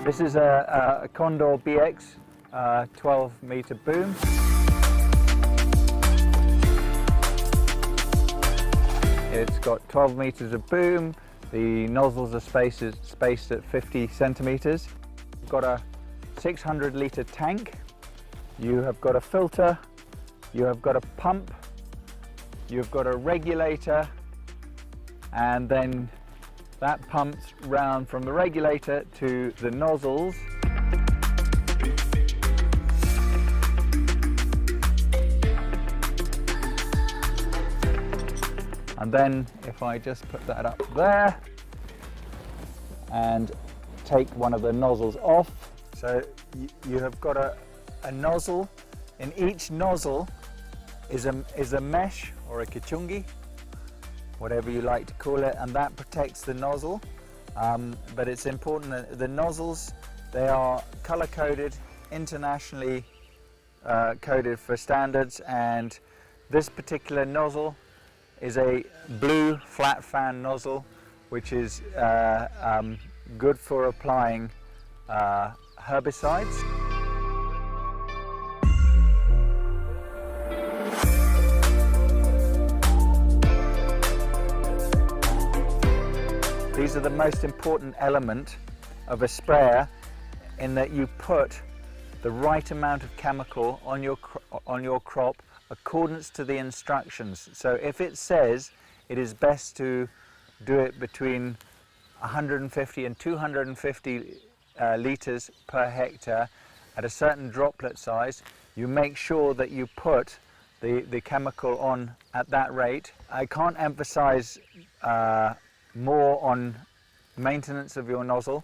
This is a Condor BX 12-meter boom. It's got 12 meters of boom. The nozzles are spaced at 50 centimeters. You've got a 600-litre tank. You have got a filter. You have got a pump. You've got a regulator, and then that pumps round from the regulator to the nozzles. And then if I just put that up there and take one of the nozzles off, so you have got a nozzle. In each nozzle is a mesh or a kichungi, whatever you like to call it, and that protects the nozzle. But it's important that the nozzles, they are color coded, internationally coded for standards, and this particular nozzle is a blue flat fan nozzle, which is good for applying herbicides. These are the most important element of a sprayer, in that you put the right amount of chemical on your crop accordance to the instructions. So if it says it is best to do it between 150 and 250 litres per hectare at a certain droplet size, you make sure that you put the chemical on at that rate. I can't emphasize more on maintenance of your nozzle,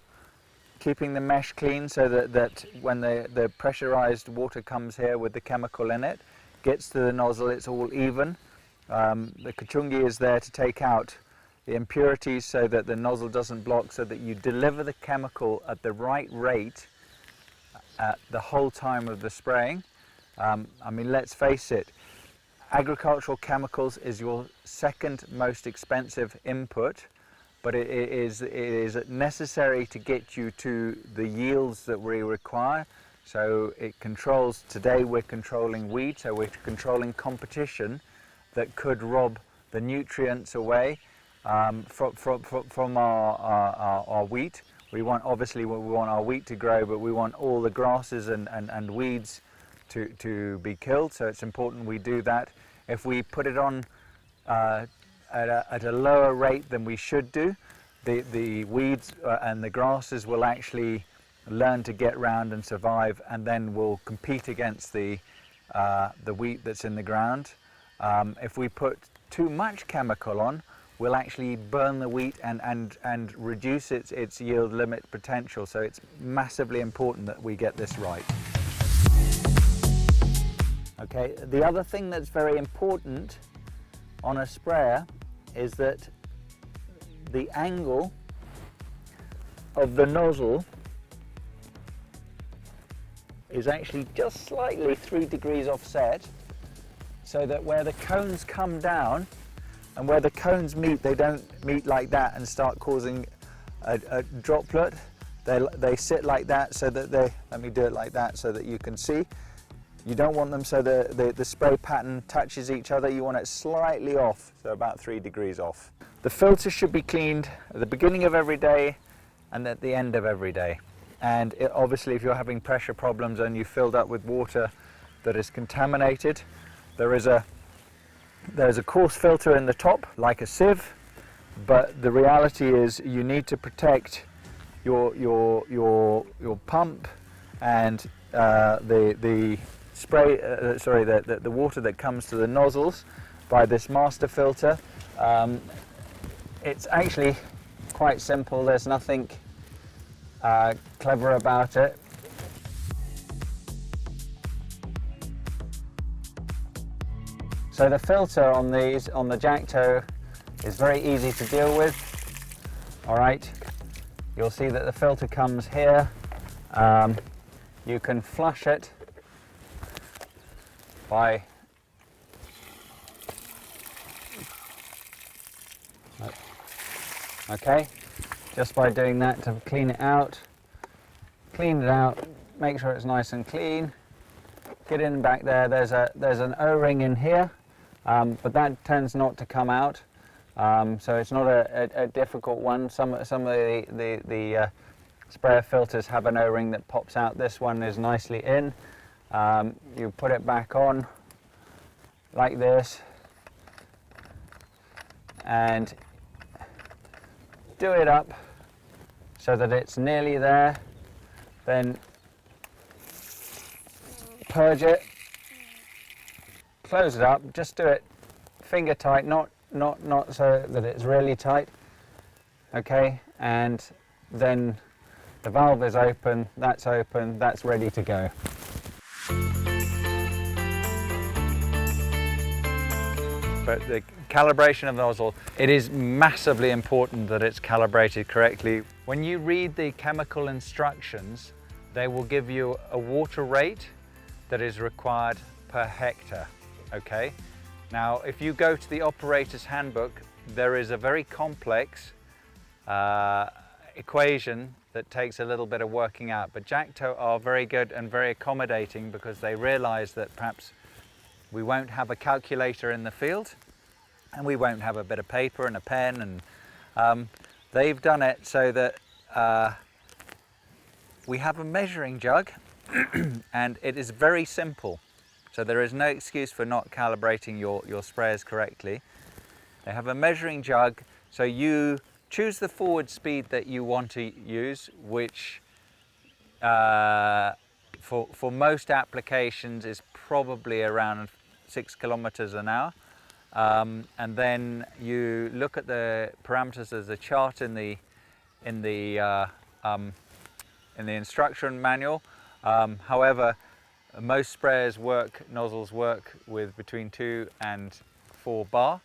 keeping the mesh clean so that when the pressurized water comes here with the chemical in it, gets to the nozzle, it's all even. The kichungi is there to take out the impurities so that the nozzle doesn't block, so that you deliver the chemical at the right rate the whole time of the spraying. I mean, let's face it, agricultural chemicals is your second most expensive input, but it is necessary to get you to the yields that we require. So it controls, today we're controlling weed, so we're controlling competition that could rob the nutrients away from our wheat. Obviously we want our wheat to grow, but we want all the grasses and weeds to be killed, so it's important we do that. If we put it on at a lower rate than we should do, the weeds and the grasses will actually learn to get round and survive, and then will compete against the wheat that's in the ground. If we put too much chemical on, we'll actually burn the wheat and reduce its yield limit potential. So it's massively important that we get this right. Okay, the other thing that's very important on a sprayer is that the angle of the nozzle is actually just slightly 3 degrees offset, so that where the cones come down and where the cones meet, they don't meet like that and start causing a droplet. They sit like that, so that let me do it like that so that you can see. You don't want them so the spray pattern touches each other. You want it slightly off, so about 3 degrees off. The filter should be cleaned at the beginning of every day and at the end of every day. And obviously, if you're having pressure problems and you filled up with water that is contaminated, there's a coarse filter in the top, like a sieve. But the reality is, you need to protect your pump and the spray, the water that comes to the nozzles by this master filter. It's actually quite simple. There's nothing clever about it. So the filter on the Jacto is very easy to deal with. All right, you'll see that the filter comes here. You can flush it by just by doing that to clean it out. clean it out, make sure it's nice and clean. Get in back there. There's an O-ring in here, but that tends not to come out, so it's not a difficult one. Some of the sprayer filters have an O-ring that pops out. This one is nicely in. You put it back on like this and do it up so that it's nearly there. Then purge it, close it up, just do it finger tight, not so that it's really tight. Okay, and then the valve is open, that's ready to go. But the calibration of the nozzle, it is massively important that it's calibrated correctly. When you read the chemical instructions, they will give you a water rate that is required per hectare, okay? Now, if you go to the operator's handbook, there is a very complex equation that takes a little bit of working out, but Jacto are very good and very accommodating because they realize that perhaps we won't have a calculator in the field and we won't have a bit of paper and a pen, and they've done it so that we have a measuring jug and it is very simple. So there is no excuse for not calibrating your sprayers correctly. They have a measuring jug, so you choose the forward speed that you want to use, which for most applications is probably around 6 kilometers an hour. And then you look at the parameters. There's a chart in the instruction manual. However, most sprayers nozzles work with between 2 and 4 bar.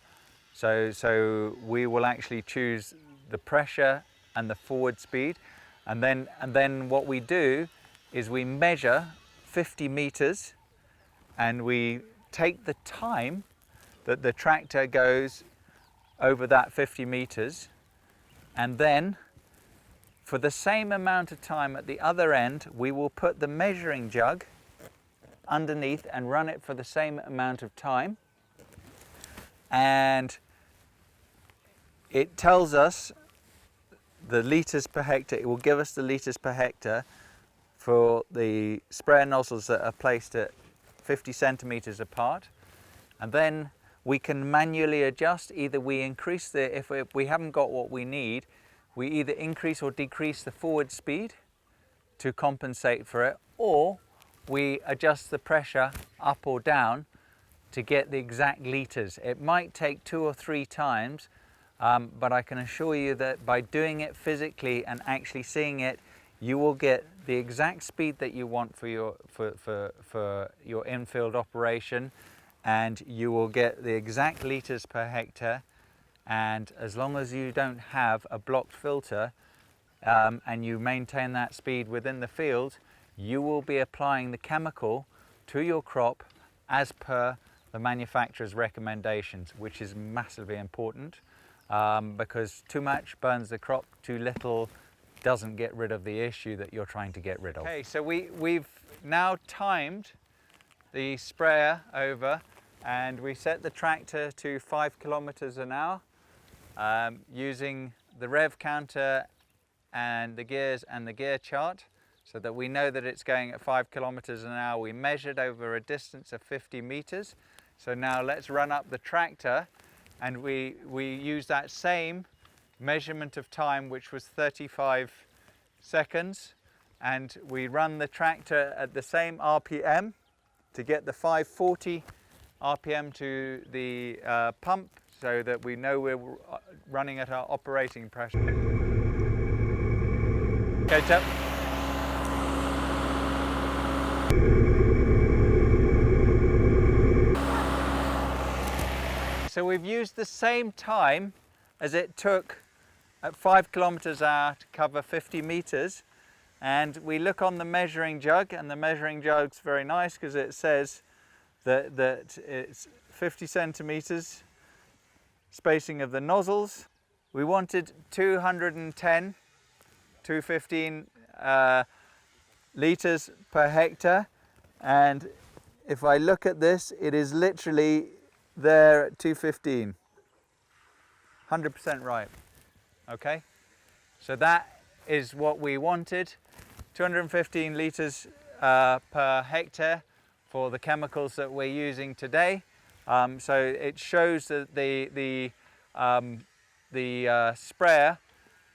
So we will actually choose the pressure and the forward speed, and then what we do is we measure 50 meters and we take the time that the tractor goes over that 50 meters, and then for the same amount of time at the other end we will put the measuring jug underneath and run it for the same amount of time, and it tells us the litres per hectare. It will give us the litres per hectare for the sprayer nozzles that are placed at 50 centimetres apart, and then we can manually adjust. Either we increase if we haven't got what we need, we either increase or decrease the forward speed to compensate for it, or we adjust the pressure up or down to get the exact litres. It might take 2 or 3 times, but I can assure you that by doing it physically and actually seeing it, you will get the exact speed that you want for your in-field operation, and you will get the exact litres per hectare. And as long as you don't have a blocked filter and you maintain that speed within the field, you will be applying the chemical to your crop as per the manufacturer's recommendations, which is massively important, because too much burns the crop, too little doesn't get rid of the issue that you're trying to get rid of. Okay, so we've now timed the sprayer over, and we set the tractor to 5 kilometers an hour using the rev counter and the gears and the gear chart, so that we know that it's going at 5 kilometers an hour. We measured over a distance of 50 meters. So now let's run up the tractor, and we use that same measurement of time, which was 35 seconds, and we run the tractor at the same RPM to get the 540 RPM to the pump, so that we know we're running at our operating pressure. Okay, Tep. So we've used the same time as it took at 5 kilometers an hour to cover 50 meters, and we look on the measuring jug, and the measuring jug's very nice because it says that it's 50 centimeters spacing of the nozzles. We wanted 210, 215 litres per hectare, and if I look at this, it is literally there at 215. 100% right. Okay, so that is what we wanted. 215 litres per hectare for the chemicals that we're using today. So it shows that the sprayer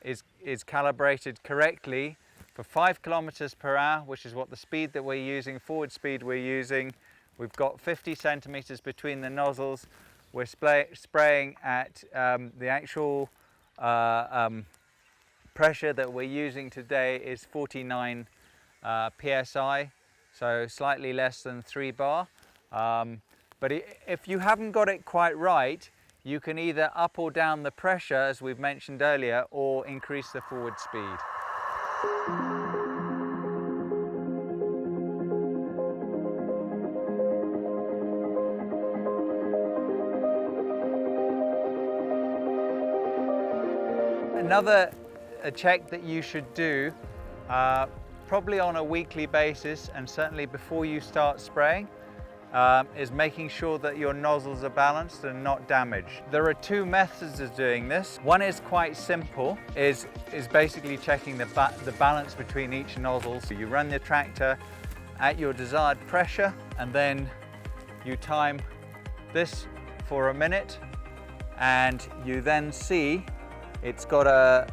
is calibrated correctly for 5 kilometers per hour, which is what the speed that we're using, forward speed we're using. We've got 50 centimeters between the nozzles. We're spraying at the actual pressure that we're using today is 49 psi, so slightly less than 3 bar. But if you haven't got it quite right, you can either up or down the pressure, as we've mentioned earlier, or increase the forward speed. Another check that you should do, probably on a weekly basis and certainly before you start spraying, is making sure that your nozzles are balanced and not damaged. There are two methods of doing this. One is quite simple, is basically checking the balance between each nozzle. So you run the tractor at your desired pressure and then you time this for a minute, and you then see it's got a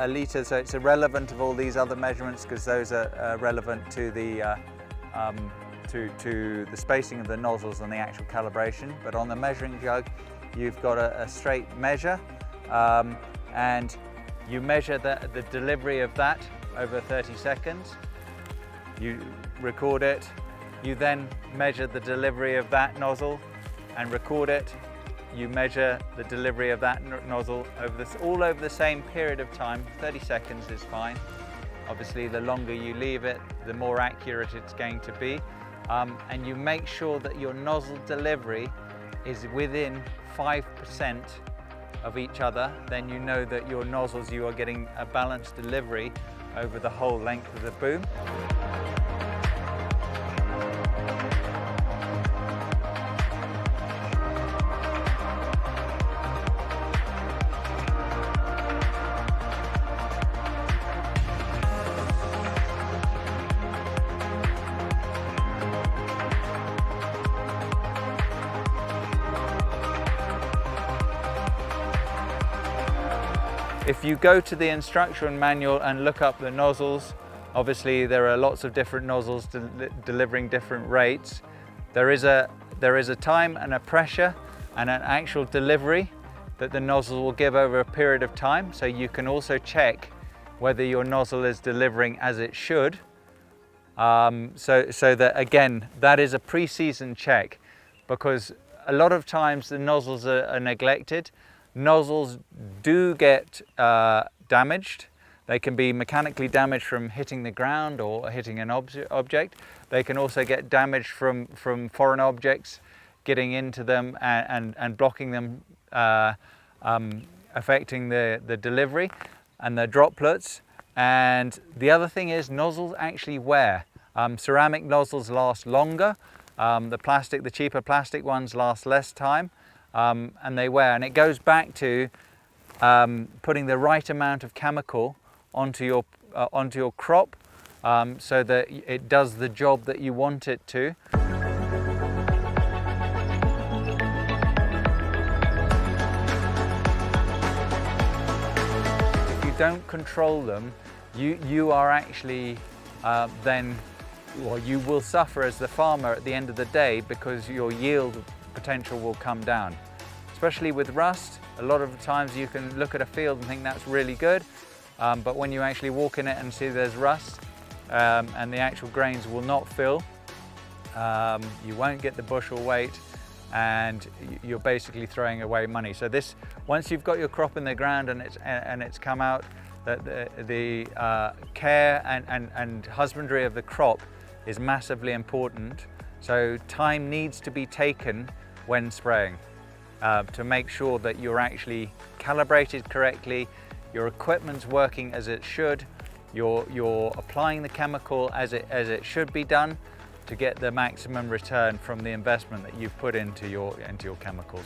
litre, so it's irrelevant of all these other measurements because those are relevant to the to the spacing of the nozzles and the actual calibration. But on the measuring jug, you've got a straight measure, and you measure the delivery of that over 30 seconds. You record it. You then measure the delivery of that nozzle and record it. You measure the delivery of that nozzle all over the same period of time. 30 seconds is fine. Obviously, the longer you leave it, the more accurate it's going to be. And you make sure that your nozzle delivery is within 5% of each other. Then you know that your nozzles, you are getting a balanced delivery over the whole length of the boom. If you go to the instruction manual and look up the nozzles, obviously there are lots of different nozzles delivering different rates. There is a time and a pressure and an actual delivery that the nozzle will give over a period of time. So you can also check whether your nozzle is delivering as it should. So that, again, that is a pre-season check, because a lot of times the nozzles are neglected. Nozzles do get damaged. They can be mechanically damaged from hitting the ground or hitting an object. They can also get damaged from foreign objects getting into them and blocking them, affecting the delivery and the droplets. And the other thing is nozzles actually wear. Ceramic nozzles last longer. The cheaper plastic ones last less time. And they wear, and it goes back to putting the right amount of chemical onto your crop, so that it does the job that you want it to. If you don't control them, you are actually you will suffer as the farmer at the end of the day, because your yield potential will come down. Especially with rust, a lot of the times you can look at a field and think that's really good, but when you actually walk in it and see there's rust, and the actual grains will not fill, you won't get the bushel weight, and you're basically throwing away money. So this, once you've got your crop in the ground and it's come out, that the care and husbandry of the crop is massively important. So time needs to be taken when spraying to make sure that you're actually calibrated correctly, your equipment's working as it should, You're applying the chemical as it should be done to get the maximum return from the investment that you've put into your chemicals.